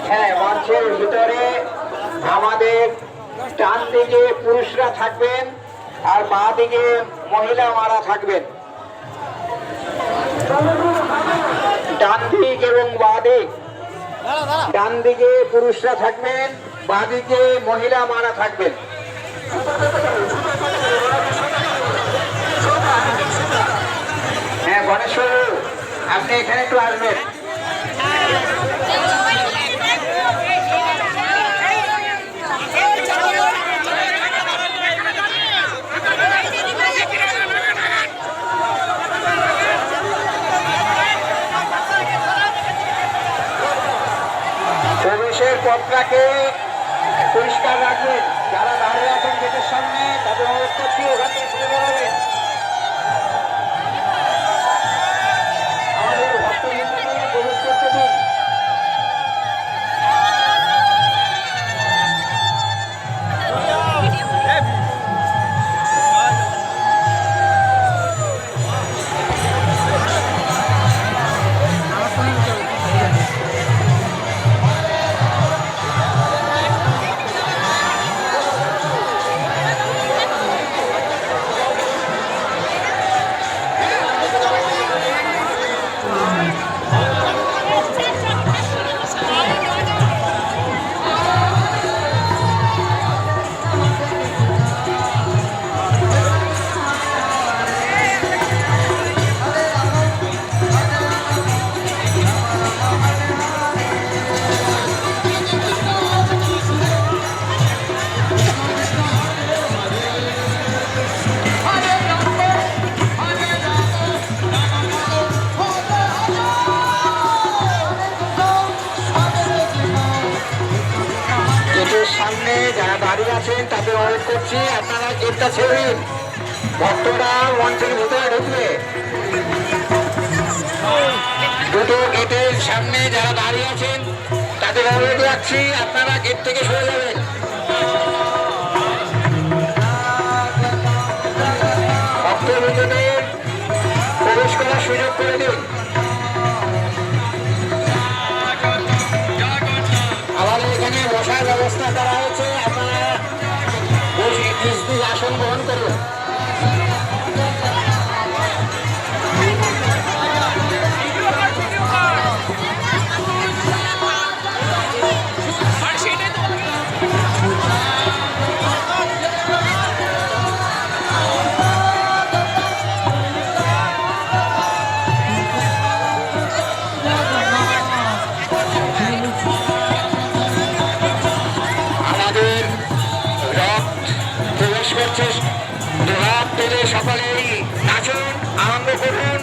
হ্যাঁ, মঞ্চের ভিতরে আমাদের ডান দিকে পুরুষরা থাকবেন আর বাঁ দিকে মহিলা মারা থাকবেন। ডান দিক এবং বাঁ দিক, ডান দিকে পুরুষরা থাকবেন, বাঁ দিকে মহিলা মারা থাকবেন। হ্যাঁ গণেশ্বর, আপনি এখানে একটু আসবেন। প্রবেশের পথটাকে পরিষ্কার রাখবেন। যারা দাঁড়িয়ে আছেন গেটের সামনে তাদের অনুরোধ করছি ওখান থেকে ছুটে বেরোবেন। আমাদের ভক্তবৃন্দকে প্রবেশ করতে দিন। সামনে যারা দাঁড়িয়ে আছেন তাদের অনুরোধ করছি আপনারা গেটটা ছেড়ে দিন। ভক্তরা মঞ্চের ভিতরে ঢুকবে। দুটো গেটের সামনে যারা দাঁড়িয়ে আছেন তাদের অনুরোধ রাখছি আপনারা গেট থেকে সরে যাবেন। ভক্তবৃন্দদের প্রবেশ করার সুযোগ করে দিন। আমাদের এখানে বসার ব্যবস্থা করা হয়েছে, আপনারা বসে নিজ নিজ আসন গ্রহণ করুন। সকলেই নাচুন, আনন্দ করুন।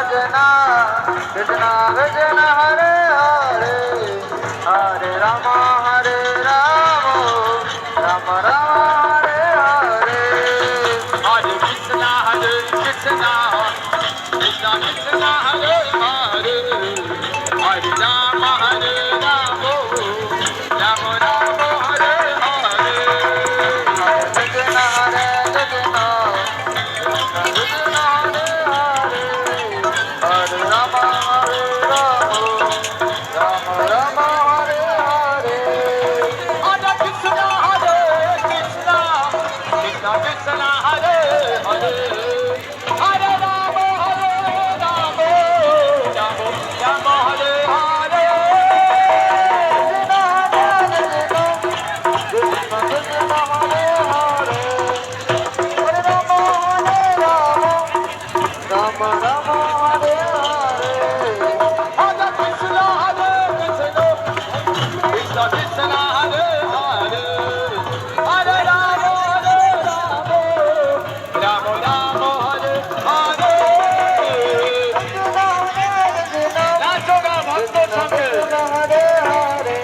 Krishna Krishna Hare Hare Hare Rama Hare Rama Rama Rama Hare Hare Hare Krishna Krishna Krishna Hare Hare Hare Rama Hare Rama Rama Rama Hare Hare Hare Krishna Krishna Hare Rama Hare Rama Rama Rama Hare Hare Hare Krishna Krishna Krishna Krishna Hare Hare Hare Rama Hare Rama Rama Rama Hare Hare Krishna Krishna Hare Hare Hare Rama Hare Rama Rama Rama Hare Hare Hare Krishna Krishna Krishna Hare Hare Hare Rama Hare Rama Rama Rama Hare Hare নাচো না ভক্ত সঙ্গে হরে হরে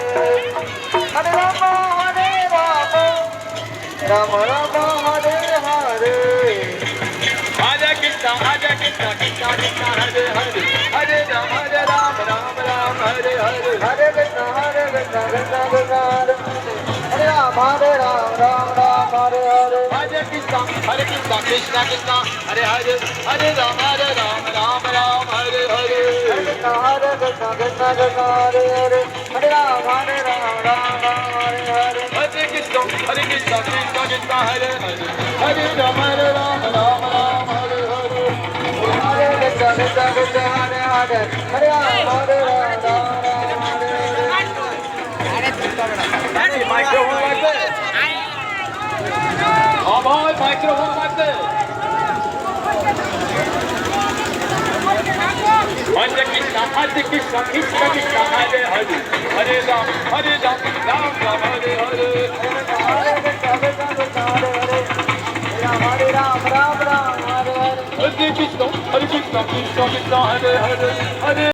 হরে রাম হরে Ram Ram Ram Hare Hare Hare Krishna Krishna Krishna Hare Hare Hare Ram Ram Ram Hare Hare Hare Krishna Krishna Krishna Hare Hare Hare Ram Ram Ram Hare Hare Hare Krishna Krishna Krishna Hare Hare Hare Ram Ram Ram Hare Hare Hare Krishna Krishna Krishna Hare Hare Hare Ram Ram Ram Hare Hare Hare Krishna Krishna Krishna Hare Hare Hare Ram Ram Ram Hare Hare Hare Krishna Krishna Krishna Hare Hare Hare Ram Ram Hare Hare microphone লাগবে ভাই microphone লাগবে Hare Krishna Krishna Krishna Hare Hare Hare Ram Ram Hare Hare Hare Krishna Krishna Hare Hare Hare Ram Ram Hare Hare Hare Krishna Krishna Hare Hare Hare